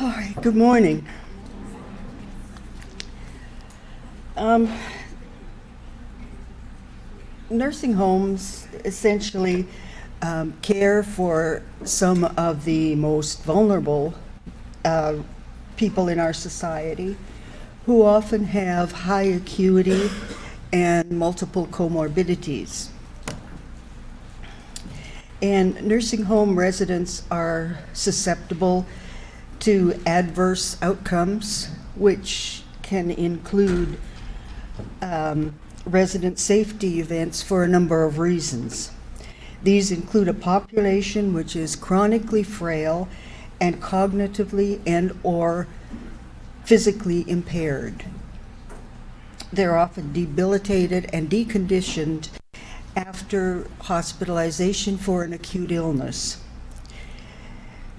All right, good morning. Nursing homes essentially care for some of the most vulnerable people in our society who often have high acuity and multiple comorbidities. And nursing home residents are susceptible to adverse outcomes, which can include resident safety events for a number of reasons. These include a population which is chronically frail and cognitively and/or physically impaired. They're often debilitated and deconditioned after hospitalization for an acute illness.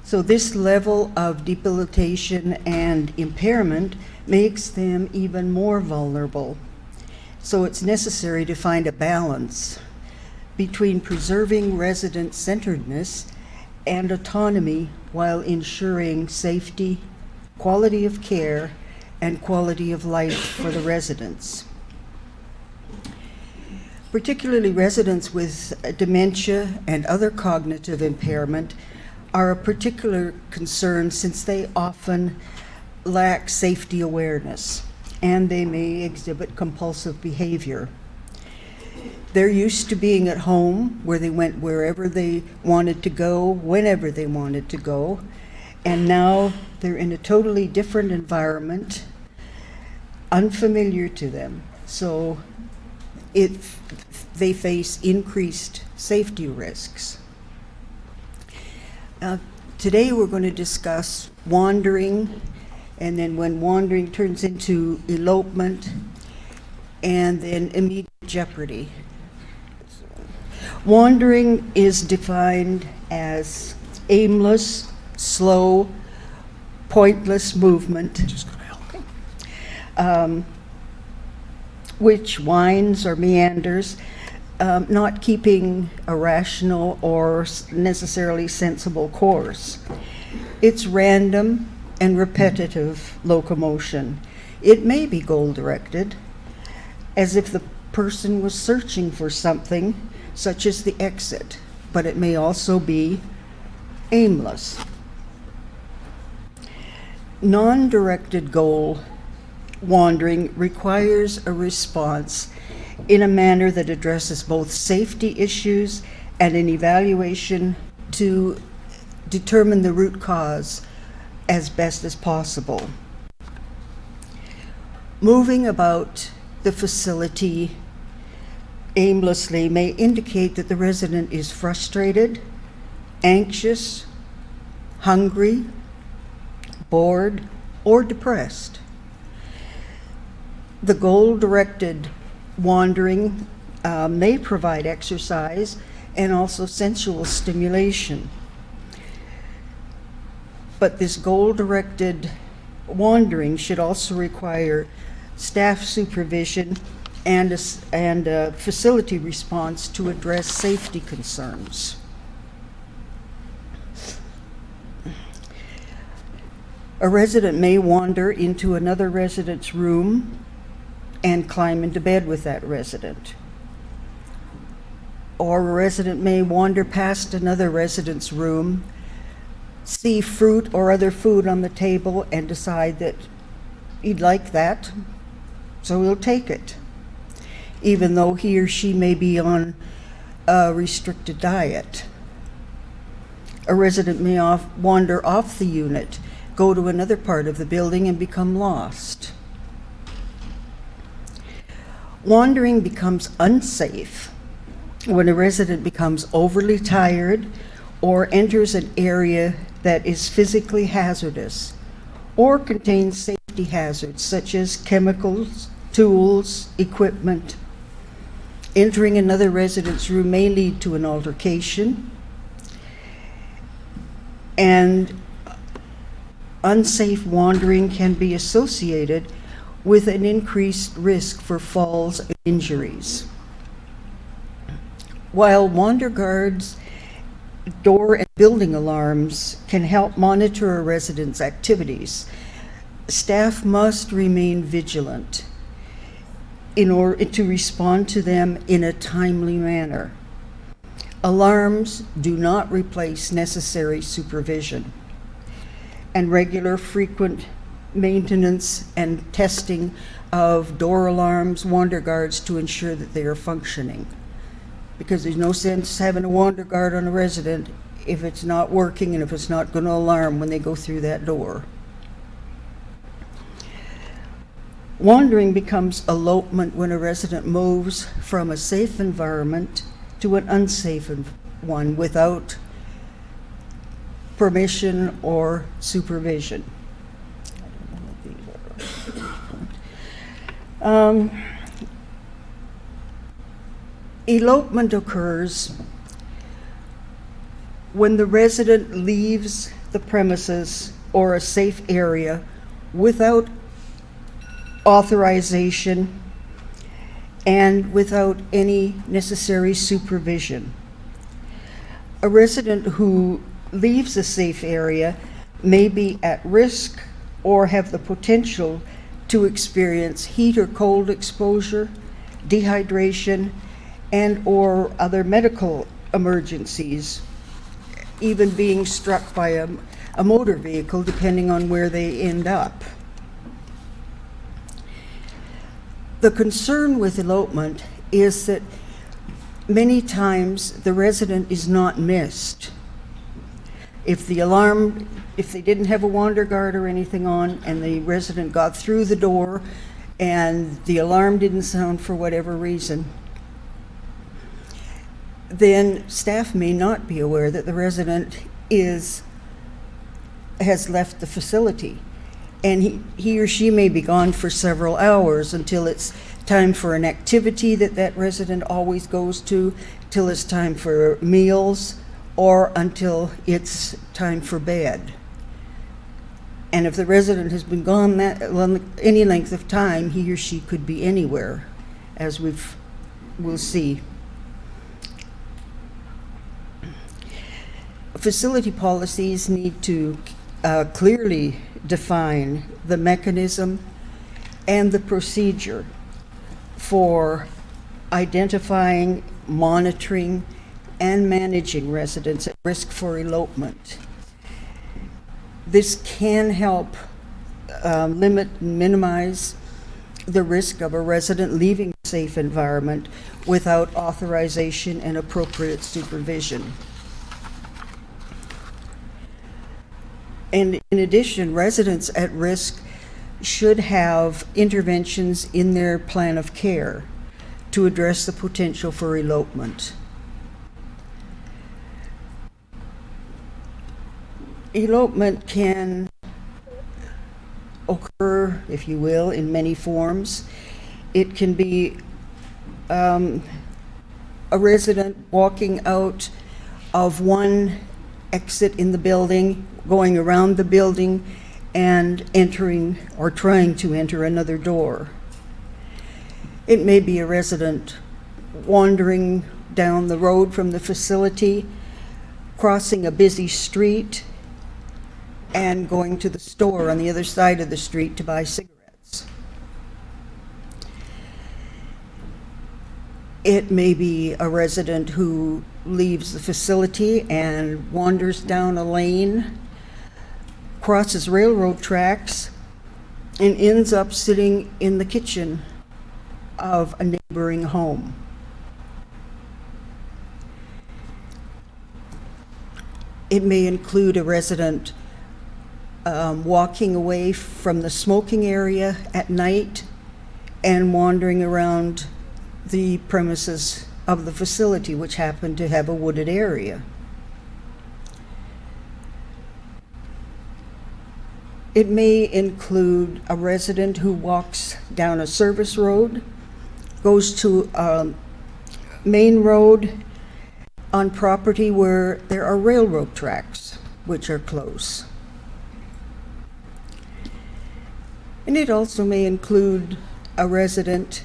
So this level of debilitation and impairment makes them even more vulnerable. So it's necessary to find a balance between preserving resident-centeredness and autonomy while ensuring safety, quality of care, and quality of life for the residents. Particularly residents with dementia and other cognitive impairment are a particular concern since they often lack safety awareness and they may exhibit compulsive behavior. They're used to being at home where they went wherever they wanted to go, whenever they wanted to go, and now they're in a totally different environment, unfamiliar to them. So they face increased safety risks. Today we're going to discuss wandering, and then when wandering turns into elopement, and then immediate jeopardy. Wandering is defined as aimless, slow, pointless movement, which winds or meanders, not keeping a rational or necessarily sensible course. It's random and repetitive locomotion. It may be goal-directed, as if the person was searching for something, such as the exit, but it may also be aimless. Non-directed goal wandering requires a response in a manner that addresses both safety issues and an evaluation to determine the root cause as best as possible. Moving about the facility aimlessly may indicate that the resident is frustrated, anxious, hungry, bored, or depressed. The goal-directed wandering may provide exercise and also sensual stimulation. But this goal-directed wandering should also require staff supervision and a facility response to address safety concerns. A resident may wander into another resident's room and climb into bed with that resident. Or a resident may wander past another resident's room, see fruit or other food on the table, and decide that he'd like that, so he'll take it, even though he or she may be on a restricted diet. A resident may wander off the unit, go to another part of the building, and become lost. Wandering becomes unsafe when a resident becomes overly tired or enters an area that is physically hazardous or contains safety hazards such as chemicals, tools, equipment. Entering another resident's room may lead to an altercation, and unsafe wandering can be associated with an increased risk for falls and injuries. While wander guards door and building alarms can help monitor a resident's activities. Staff must remain vigilant in order to respond to them in a timely manner. Alarms do not replace necessary supervision, and regular, frequent maintenance and testing of door alarms, wander guards, to ensure that they are functioning. Because there's no sense having a wander guard on a resident if it's not working and if it's not going to alarm when they go through that door. Wandering becomes elopement when a resident moves from a safe environment to an unsafe one without permission or supervision. Elopement occurs when the resident leaves the premises or a safe area without authorization and without any necessary supervision. A resident who leaves a safe area may be at risk or have the potential to experience heat or cold exposure, dehydration, and or other medical emergencies, even being struck by a motor vehicle, depending on where they end up. The concern with elopement is that many times the resident is not missed. If they didn't have a wander guard or anything on and the resident got through the door and the alarm didn't sound for whatever reason, then staff may not be aware that the resident has left the facility. And he or she may be gone for several hours until it's time for an activity that resident always goes to, till it's time for meals, or until it's time for bed. And if the resident has been gone any length of time, he or she could be anywhere, as we'll see. Facility policies need to clearly define the mechanism and the procedure for identifying, monitoring, and managing residents at risk for elopement. This can help limit and minimize the risk of a resident leaving a safe environment without authorization and appropriate supervision. And in addition, residents at risk should have interventions in their plan of care to address the potential for elopement. Elopement can occur, if you will, in many forms. It can be a resident walking out of one exit in the building, going around the building, and entering or trying to enter another door. It may be a resident wandering down the road from the facility, crossing a busy street, and going to the store on the other side of the street to buy cigarettes. It may be a resident who leaves the facility and wanders down a lane, crosses railroad tracks, and ends up sitting in the kitchen of a neighboring home. It may include a resident walking away from the smoking area at night and wandering around the premises of the facility, which happen to have a wooded area. It may include a resident who walks down a service road, goes to a main road on property where there are railroad tracks, which are close. And it also may include a resident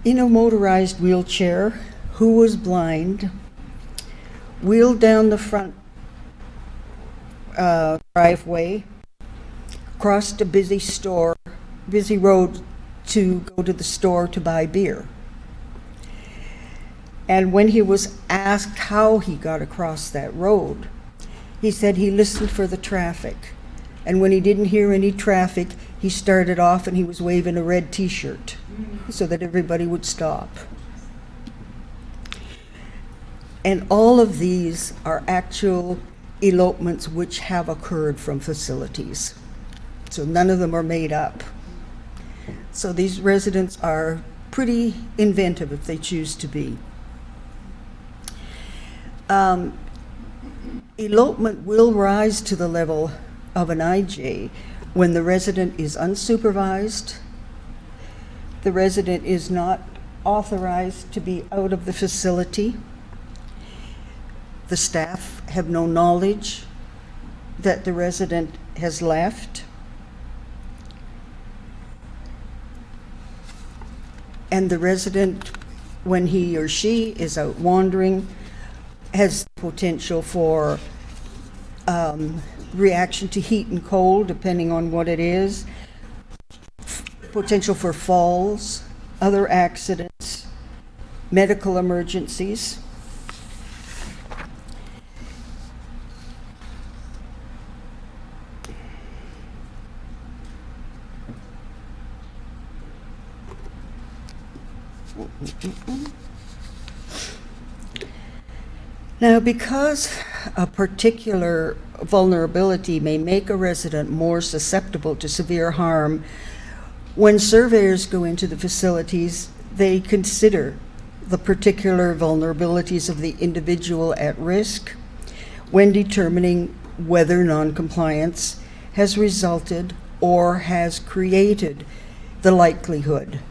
in a motorized wheelchair who was blind, wheeled down the front driveway, crossed a busy road to go to the store to buy beer. And when he was asked how he got across that road, he said he listened for the traffic. And when he didn't hear any traffic, he started off and he was waving a red t-shirt so that everybody would stop. And all of these are actual elopements which have occurred from facilities. So none of them are made up. So these residents are pretty inventive if they choose to be. Elopement will rise to the level of an IJ when the resident is unsupervised, the resident is not authorized to be out of the facility, the staff have no knowledge that the resident has left, and the resident, when he or she is out wandering, has potential for reaction to heat and cold, depending on what it is, potential for falls, other accidents, medical emergencies. Now, because a particular vulnerability may make a resident more susceptible to severe harm, when surveyors go into the facilities, they consider the particular vulnerabilities of the individual at risk when determining whether noncompliance has resulted or has created the likelihood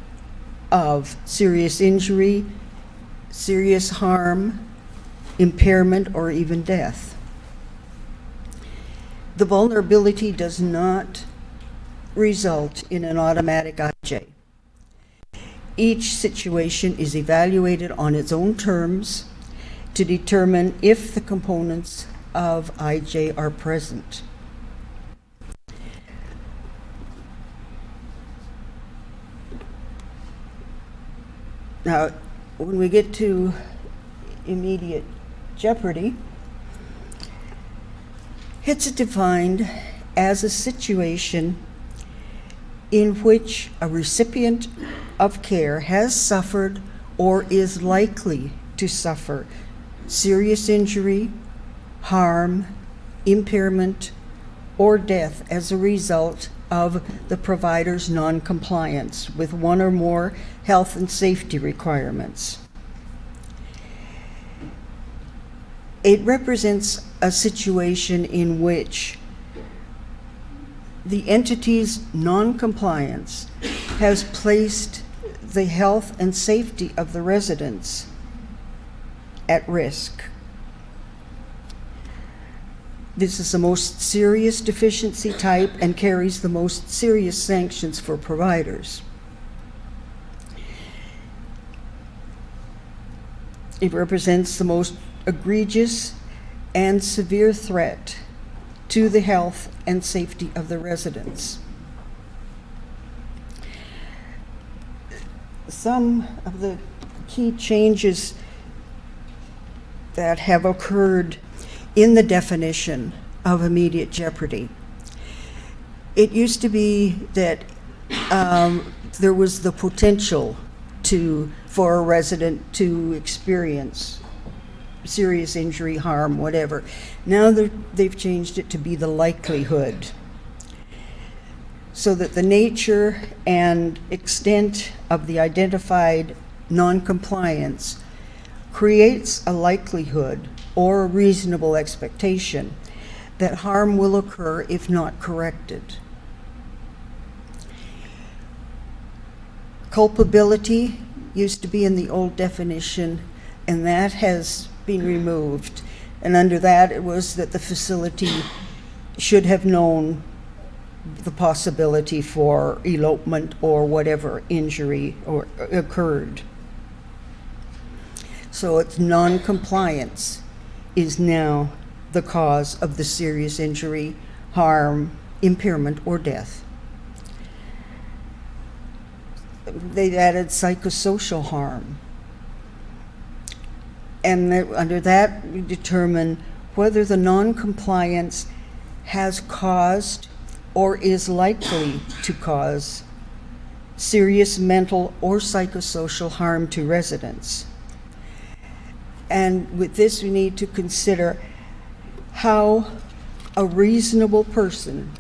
of serious injury, serious harm, impairment, or even death. The vulnerability does not result in an automatic IJ. Each situation is evaluated on its own terms to determine if the components of IJ are present. Now, when we get to immediate jeopardy, it's defined as a situation in which a recipient of care has suffered or is likely to suffer serious injury, harm, impairment, or death as a result of the provider's noncompliance with one or more health and safety requirements. It represents a situation in which the entity's noncompliance has placed the health and safety of the residents at risk. This is the most serious deficiency type and carries the most serious sanctions for providers. It represents the most egregious and severe threat to the health and safety of the residents. Some of the key changes that have occurred in the definition of immediate jeopardy. It used to be that there was the potential for a resident to experience serious injury, harm, whatever. Now they've changed it to be the likelihood, so that the nature and extent of the identified noncompliance creates a likelihood or a reasonable expectation that harm will occur if not corrected. Culpability used to be in the old definition, and that has been removed. And under that, it was that the facility should have known the possibility for elopement or whatever injury or occurred. So it's non-compliance is now the cause of the serious injury, harm, impairment, or death. They added psychosocial harm. And under that, we determine whether the non-compliance has caused or is likely to cause serious mental or psychosocial harm to residents. And with this, we need to consider how a reasonable person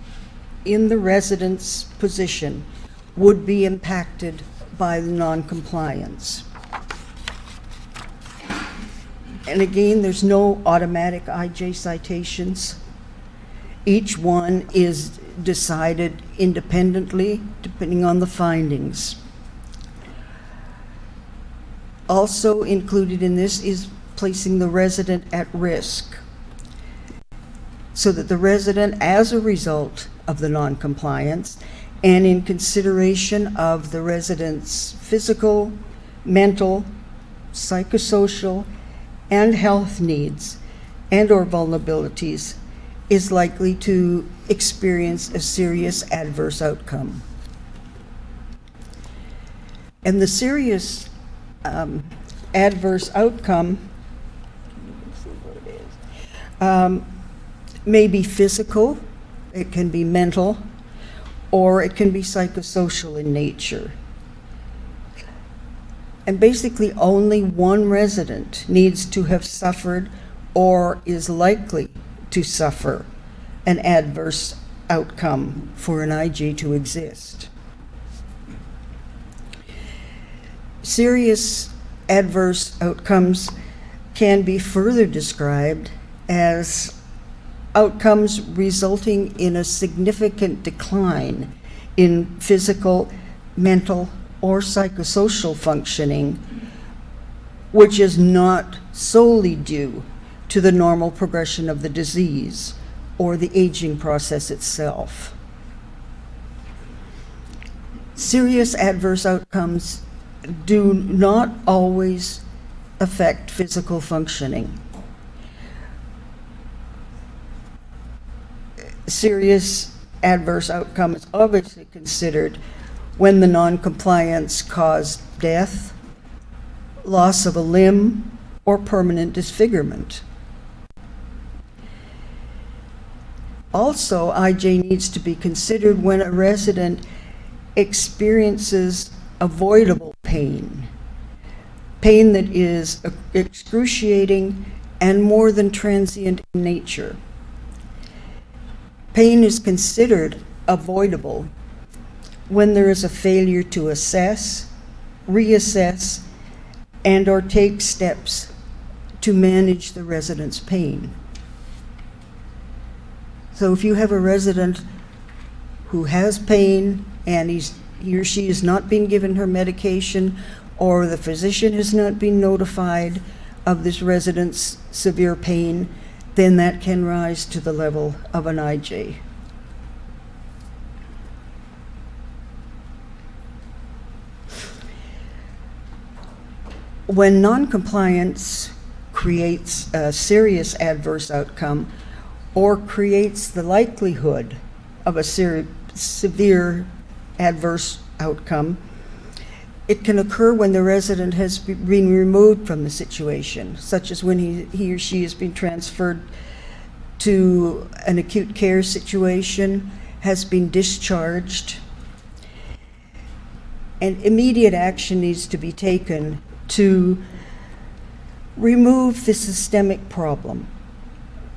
in the resident's position would be impacted by the non-compliance. And again, there's no automatic IJ citations. Each one is decided independently, depending on the findings. Also included in this is placing the resident at risk, so that the resident, as a result of the non-compliance, and in consideration of the resident's physical, mental, psychosocial, and health needs and/or vulnerabilities, is likely to experience a serious adverse outcome. And the serious adverse outcome may be physical, it can be mental, or it can be psychosocial in nature. And basically only one resident needs to have suffered or is likely to suffer an adverse outcome for an IJ to exist. Serious adverse outcomes can be further described as outcomes resulting in a significant decline in physical, mental, or psychosocial functioning, which is not solely due to the normal progression of the disease or the aging process itself. Serious adverse outcomes do not always affect physical functioning. Serious adverse outcome is obviously considered when the non-compliance caused death, loss of a limb, or permanent disfigurement. Also, IJ needs to be considered when a resident experiences avoidable pain, pain that is excruciating and more than transient in nature. Pain is considered avoidable when there is a failure to assess, reassess, and/or take steps to manage the resident's pain. So if you have a resident who has pain and he or she has not been given her medication, or the physician has not been notified of this resident's severe pain, then that can rise to the level of an IJ. When noncompliance creates a serious adverse outcome or creates the likelihood of a severe adverse outcome, it can occur when the resident has been removed from the situation, such as when he or she has been transferred to an acute care situation, has been discharged, and immediate action needs to be taken to remove the systemic problem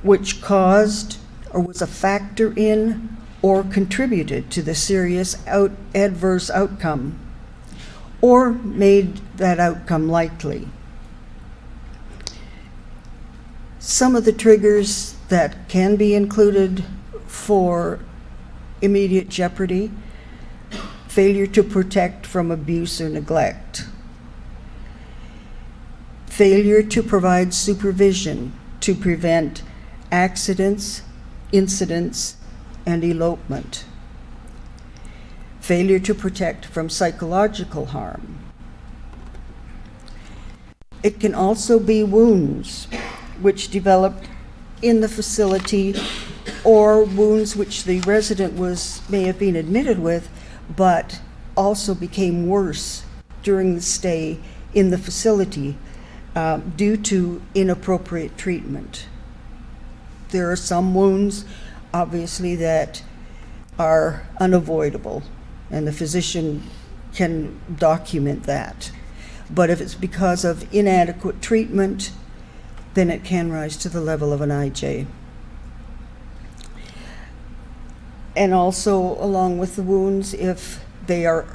which caused or was a factor in or contributed to the serious adverse outcome or made that outcome likely. Some of the triggers that can be included for immediate jeopardy: failure to protect from abuse or neglect, failure to provide supervision to prevent accidents, incidents, and elopement, failure to protect from psychological harm. It can also be wounds which developed in the facility, or wounds which the resident may have been admitted with, but also became worse during the stay in the facility due to inappropriate treatment. There are some wounds, obviously, that are unavoidable, and the physician can document that. But if it's because of inadequate treatment, then it can rise to the level of an IJ. And also, along with the wounds, if they're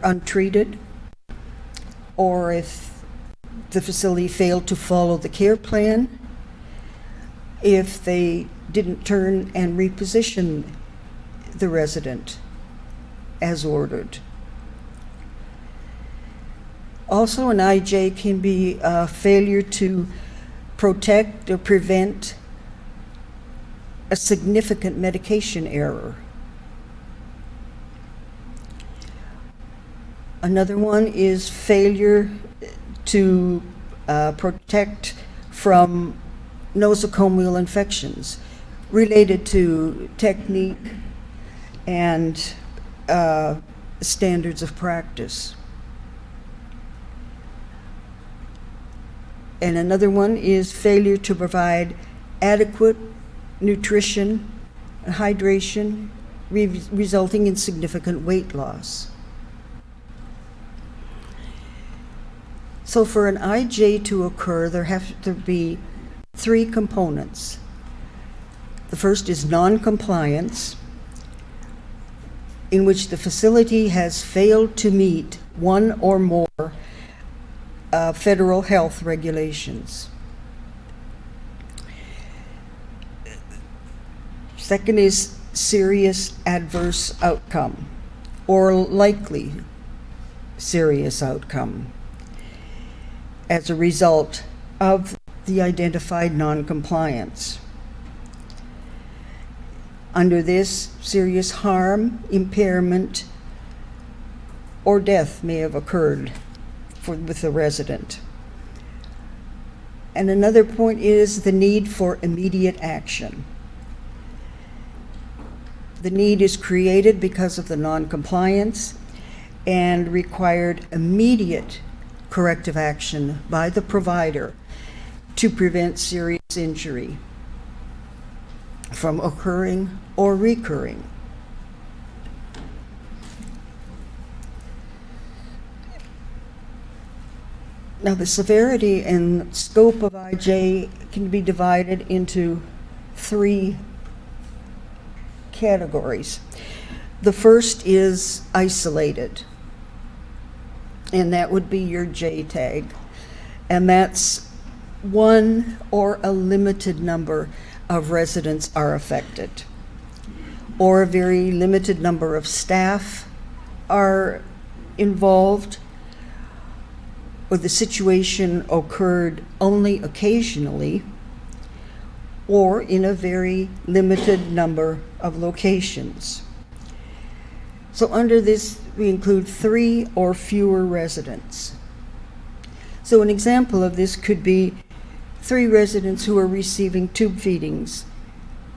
untreated, or if the facility failed to follow the care plan, if they didn't turn and reposition the resident as ordered. Also, an IJ can be a failure to protect or prevent a significant medication error. Another one is failure to protect from nosocomial infections related to technique and standards of practice. And another one is failure to provide adequate nutrition and hydration, resulting in significant weight loss. So for an IJ to occur, there have to be three components. The first is non-compliance, in which the facility has failed to meet one or more federal health regulations. Second is serious adverse outcome, or likely serious outcome, as a result of the identified non-compliance. Under this, serious harm, impairment, or death may have occurred with the resident. And another point is the need for immediate action. The need is created because of the non-compliance and required immediate corrective action by the provider to prevent serious injury from occurring or recurring. Now, the severity and scope of IJ can be divided into three categories. The first is isolated, and that would be your J tag, and that's one or a limited number of residents are affected, or a very limited number of staff are involved, or the situation occurred only occasionally, or in a very limited number of locations. So under this, we include 3 or fewer residents. So an example of this could be 3 residents who are receiving tube feedings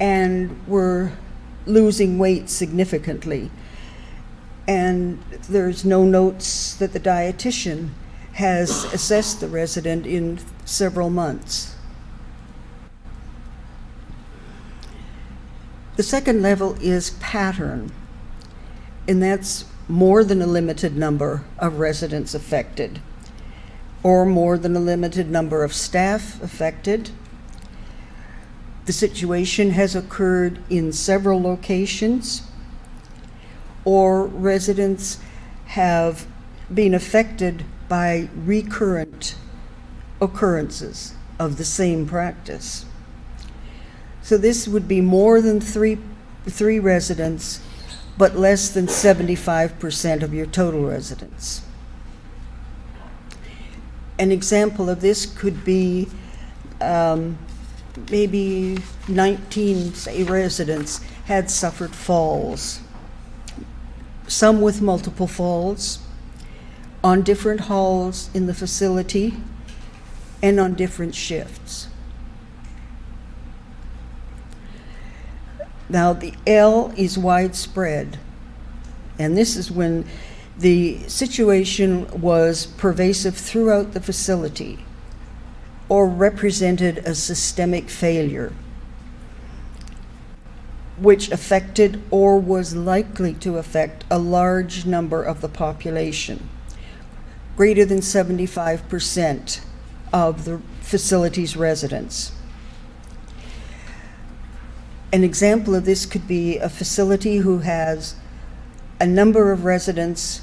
and were losing weight significantly, and there's no notes that the dietitian has assessed the resident in several months. The second level is pattern, and that's more than a limited number of residents affected, or more than a limited number of staff affected. The situation has occurred in several locations, or residents have been affected by recurrent occurrences of the same practice. So this would be more than three residents, but less than 75% of your total residents. An example of this could be maybe 19, say, residents had suffered falls, some with multiple falls, on different halls in the facility and on different shifts. Now, the L is widespread, and this is when the situation was pervasive throughout the facility or represented a systemic failure, which affected or was likely to affect a large number of the population, greater than 75% of the facility's residents. An example of this could be a facility who has a number of residents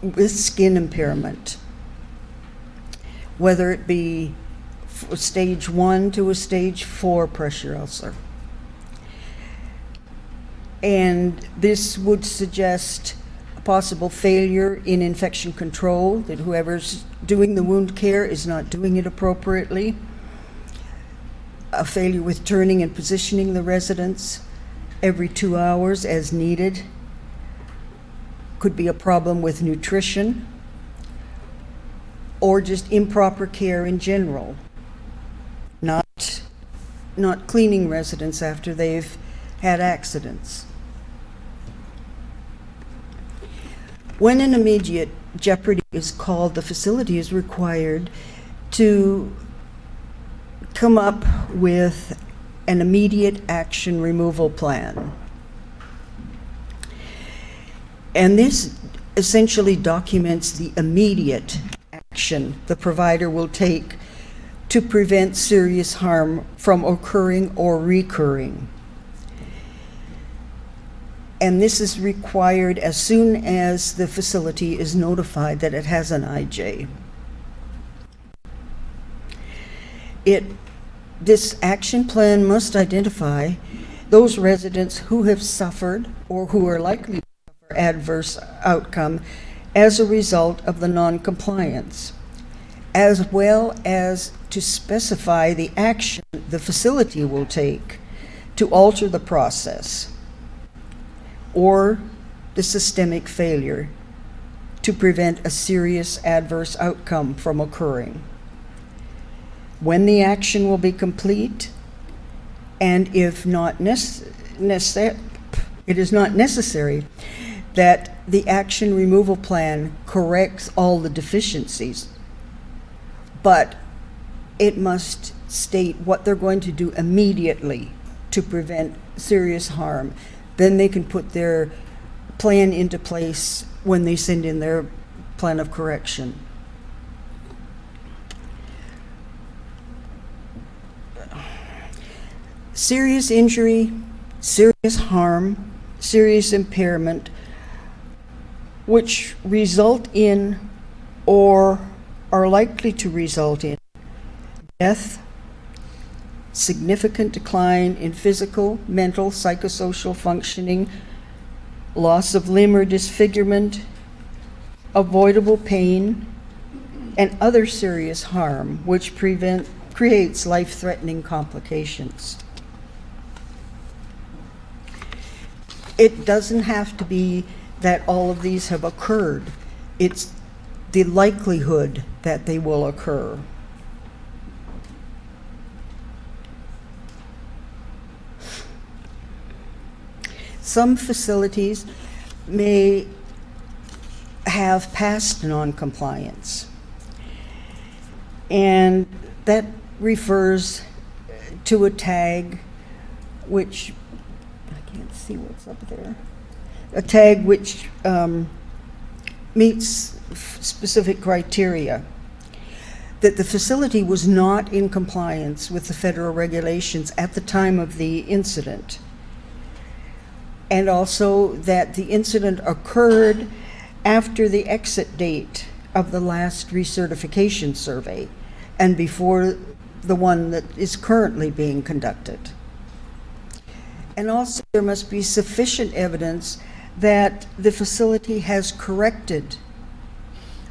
with skin impairment, whether it be a stage 1 to a stage 4 pressure ulcer. And this would suggest a possible failure in infection control, that whoever's doing the wound care is not doing it appropriately, a failure with turning and positioning the residents every 2 hours as needed, could be a problem with nutrition, or just improper care in general, not cleaning residents after they've had accidents. When an immediate jeopardy is called, the facility is required to come up with an immediate action removal plan. And this essentially documents the immediate action the provider will take to prevent serious harm from occurring or recurring. And this is required as soon as the facility is notified that it has an IJ. This action plan must identify those residents who have suffered or who are likely to suffer adverse outcome as a result of the non-compliance, as well as to specify the action the facility will take to alter the process or the systemic failure to prevent a serious adverse outcome from occurring, when the action will be complete, and if not it is not necessary, that the action removal plan corrects all the deficiencies, but it must state what they're going to do immediately to prevent serious harm. Then they can put their plan into place when they send in their plan of correction. Serious injury, serious harm, serious impairment, which result in or are likely to result in death, significant decline in physical, mental, psychosocial functioning, loss of limb or disfigurement, avoidable pain, and other serious harm which creates life-threatening complications. It doesn't have to be that all of these have occurred. It's the likelihood that they will occur. Some facilities may have past non-compliance, and that refers to a tag which, I can't see what's up there, a tag which meets specific criteria, that the facility was not in compliance with the federal regulations at the time of the incident, and also that the incident occurred after the exit date of the last recertification survey and before the one that is currently being conducted. And also there must be sufficient evidence that the facility has corrected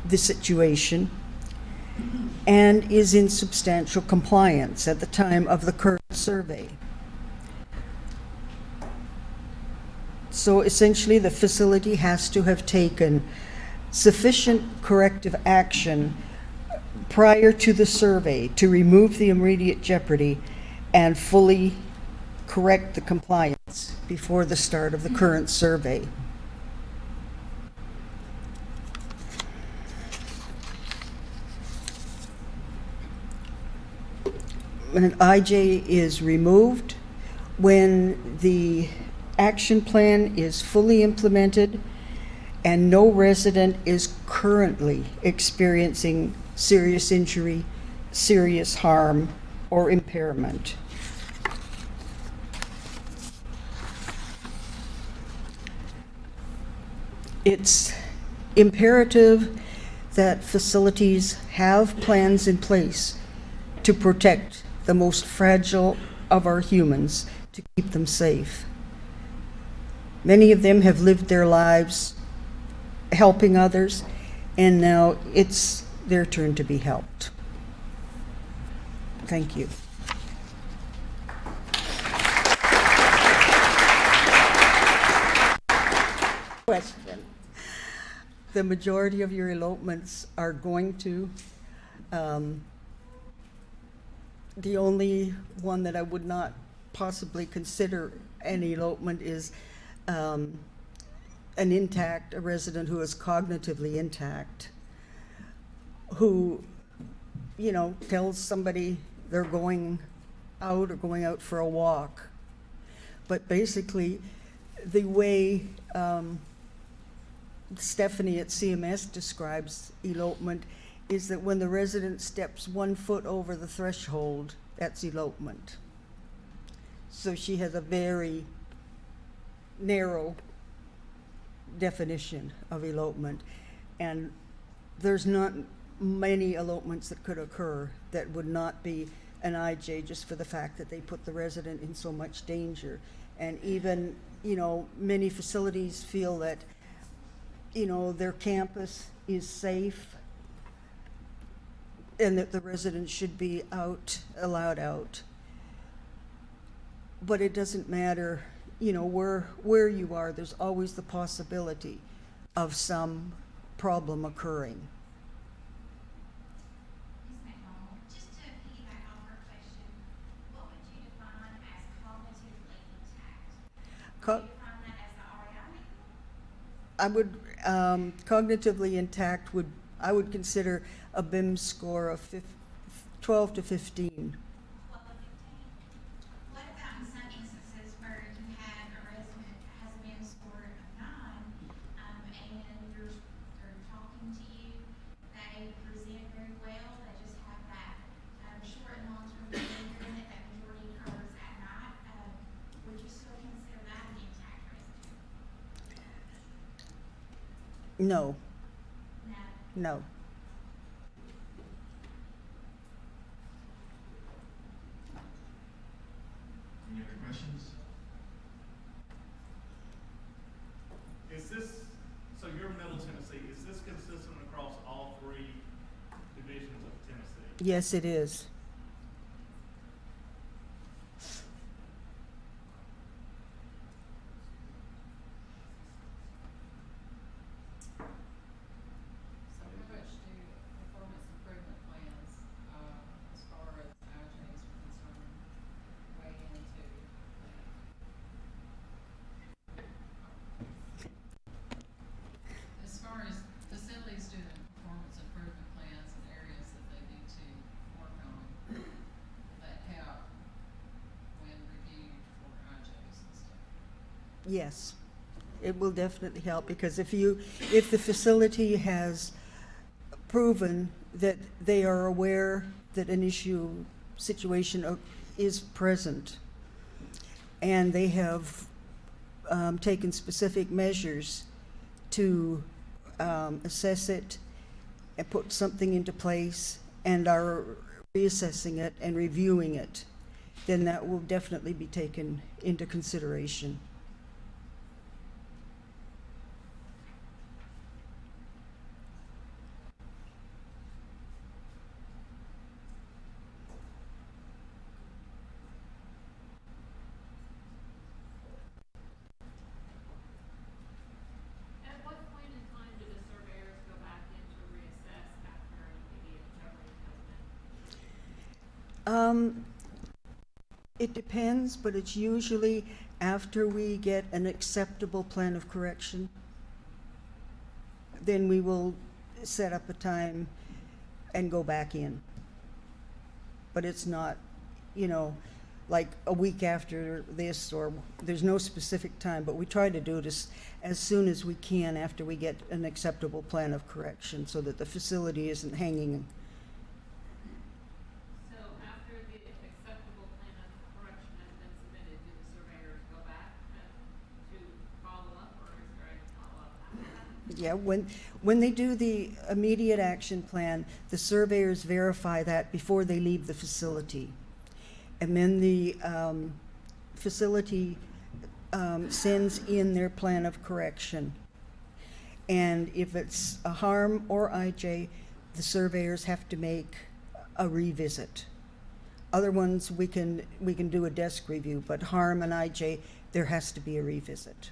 the situation and is in substantial compliance at the time of the current survey. So essentially, the facility has to have taken sufficient corrective action prior to the survey to remove the immediate jeopardy and fully correct the compliance. before the start of the current survey. When an IJ is removed, when the action plan is fully implemented, and no resident is currently experiencing serious injury, serious harm, or impairment. It's imperative that facilities have plans in place to protect the most fragile of our humans, to keep them safe. Many of them have lived their lives helping others, and now it's their turn to be helped. Thank you. Question. The majority of your elopements are going to, the only one that I would not possibly consider an elopement is a resident who is cognitively intact, who, you know, tells somebody they're going out or going out for a walk. But basically, the way Stephanie at CMS describes elopement is that when the resident steps 1 foot over the threshold, that's elopement. So she has a very narrow definition of elopement, and there's not many elopements that could occur that would not be an IJ just for the fact that they put the resident in so much danger. And even, you know, many facilities feel that, you know, their campus is safe and that the residents should be allowed out. But it doesn't matter, you know, where you are, there's always the possibility of some problem occurring. Ms. McDonald, just to piggyback off her question, what would you define as cognitively intact? Would you define that as the REI? I would, cognitively intact I would consider a BIM score of 12 to 15. 12 to 15. What about in some instances where you had a resident that has a BIM score of 9, and they're talking to you, they present very well, they just have that short and long-term behavior in it that majority occurs at night, would you still consider that an intact resident? No, No. no. Any other questions? Is this, so you're Middle Tennessee, is this consistent across all 3 divisions of Tennessee? Yes, it is. So how much do performance improvement plans, as far as IJs are concerned, weigh into that? As far as facilities doing performance improvement plans and areas that they need to work on, that help when reviewed for IJs and stuff. Yes, it will definitely help, because if the facility has proven that they are aware that an situation is present, and they have taken specific measures to assess it and put something into place and are reassessing it and reviewing it, then that will definitely be taken into consideration. At what point in time do the surveyors go back in to reassess after an immediate jeopardy has been? It depends, but it's usually after we get an acceptable plan of correction, then we will set up a time and go back in. But it's not, like a week after this, or there's no specific time, but we try to do it as soon as we can after we get an acceptable plan of correction, so that the facility isn't hanging. So after the acceptable plan of correction has been submitted, do the surveyors go back to follow up, or is there any follow-up after that? Yeah, when they do the immediate action plan, the surveyors verify that before they leave the facility. And then the facility sends in their plan of correction. And if it's a harm or IJ, the surveyors have to make a revisit. Other ones, we can do a desk review, but harm and IJ, there has to be a revisit.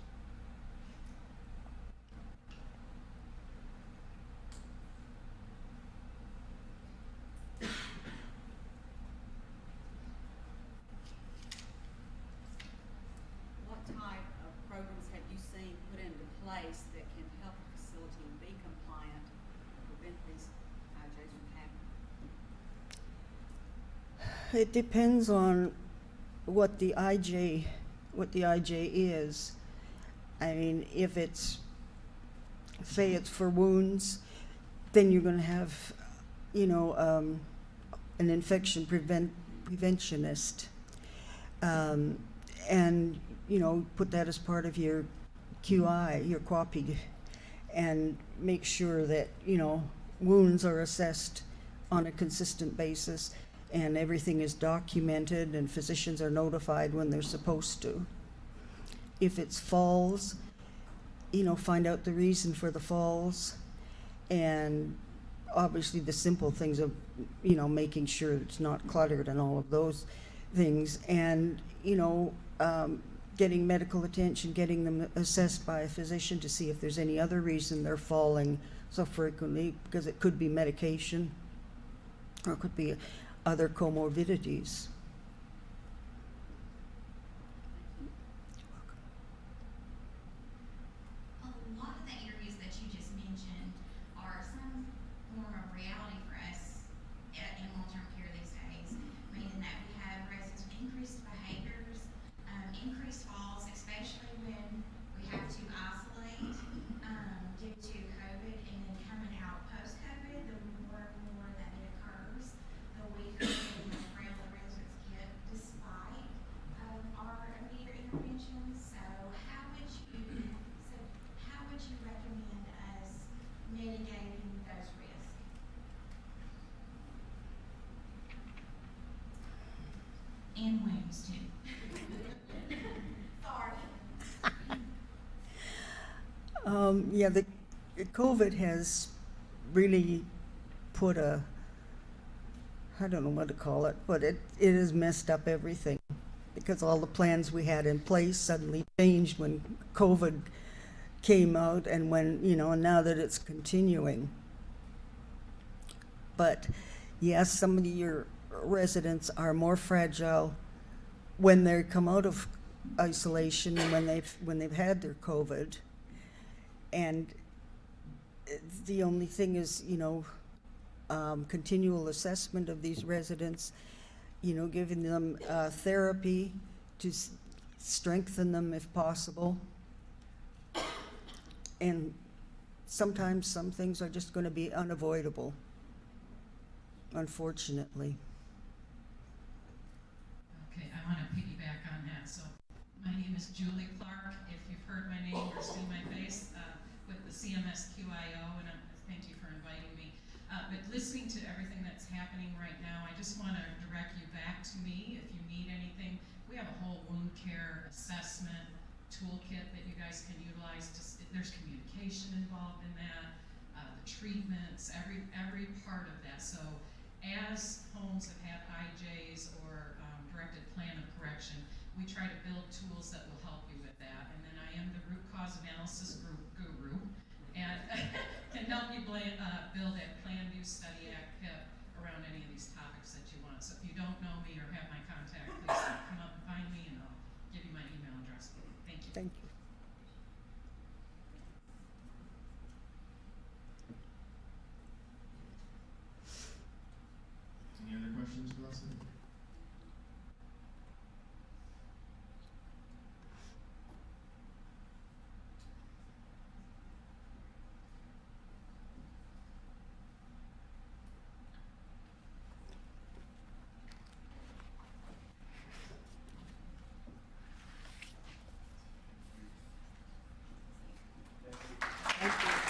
What type of programs have you seen put into place that can help the facility be compliant, prevent these IJs from happening? It depends on what the IJ is. I mean, if it's, say it's for wounds, then you're going to have, an infection preventionist. And, put that as part of your QI, your QAPI, and make sure that, wounds are assessed on a consistent basis and everything is documented and physicians are notified when they're supposed to. If it's falls, find out the reason for the falls, and obviously the simple things of, making sure it's not cluttered and all of those things, and, getting medical attention, getting them assessed by a physician to see if there's any other reason they're falling so frequently, because it could be medication or it could be other comorbidities. A lot of the areas that you just mentioned are some form of reality for us in long-term care these days, meaning that we have residents with increased behaviors, increased falls, especially when we have to isolate due to COVID, and then coming out post-COVID, the more and more that it occurs, the weaker and the frail the residents get despite our immediate interventions. So how would you recommend us mitigating those risks? And wounds too. Sorry. Yeah, the COVID has really put I don't know what to call it, but it has messed up everything, because all the plans we had in place suddenly changed when COVID came out, and when, and now that it's continuing. But yes, some of your residents are more fragile when they come out of isolation and when they've had their COVID. And the only thing is, continual assessment of these residents, giving them therapy to strengthen them if possible. And sometimes some things are just going to be unavoidable, unfortunately. Okay, I want to piggyback on that. So my name is Julie Clark. If you've heard my name or seen my face with the CMS QIO, and thank you for inviting me. But listening to everything that's happening right now, I just want to direct you back to me if you need anything. We have a whole wound care assessment toolkit that you guys can utilize. There's communication involved in that, the treatments, every part of that. So as homes have had IJs or directed plan of correction, we try to build tools that will help you with that. And then I am the root cause analysis guru, and can help you build a plan, view, study, act, PIP around any of these topics that you want. So if you don't know me or have my contact, please come up and find me, and I'll give you my email address. Thank you. Thank you. Any other questions, Blessing?